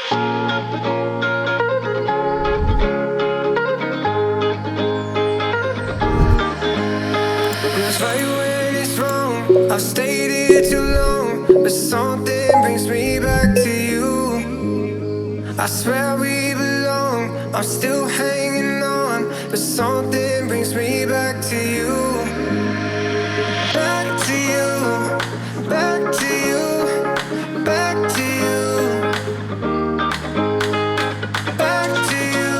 It's right when it's wrong. I've stayed here too long, but something brings me back to you. I swear we belong. I'm still hanging on, but something brings me back to you. Back to you, back to you, back to you, back to you,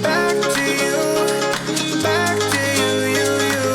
back to you, back to you, you.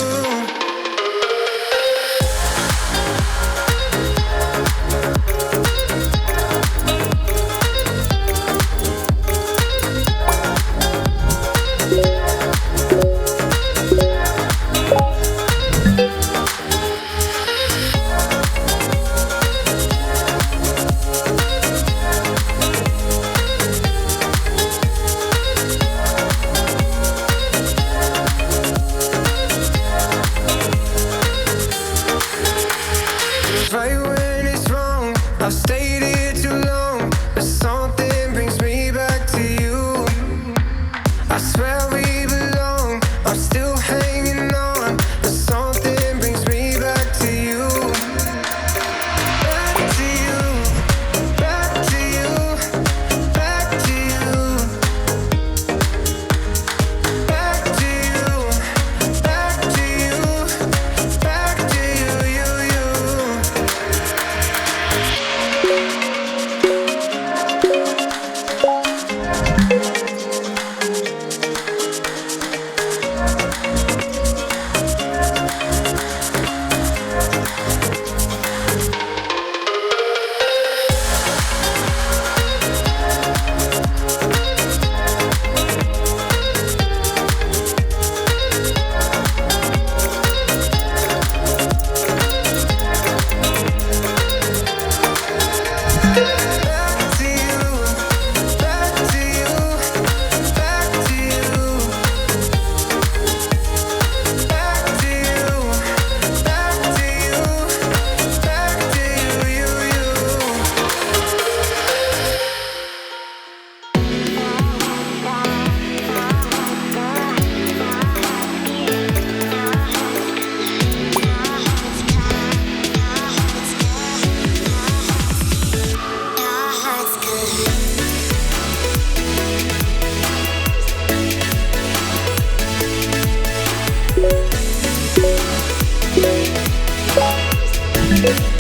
Right when it's wrong, I've stayed here too long, but something brings me back to you. I swear we belong. I'm still hanging on, but something brings me back to you. Back to you, back to you, back to you, back to you, back to you, back to you, you. Back to you, back to you, back to you, back to you, back to you, back to you, you.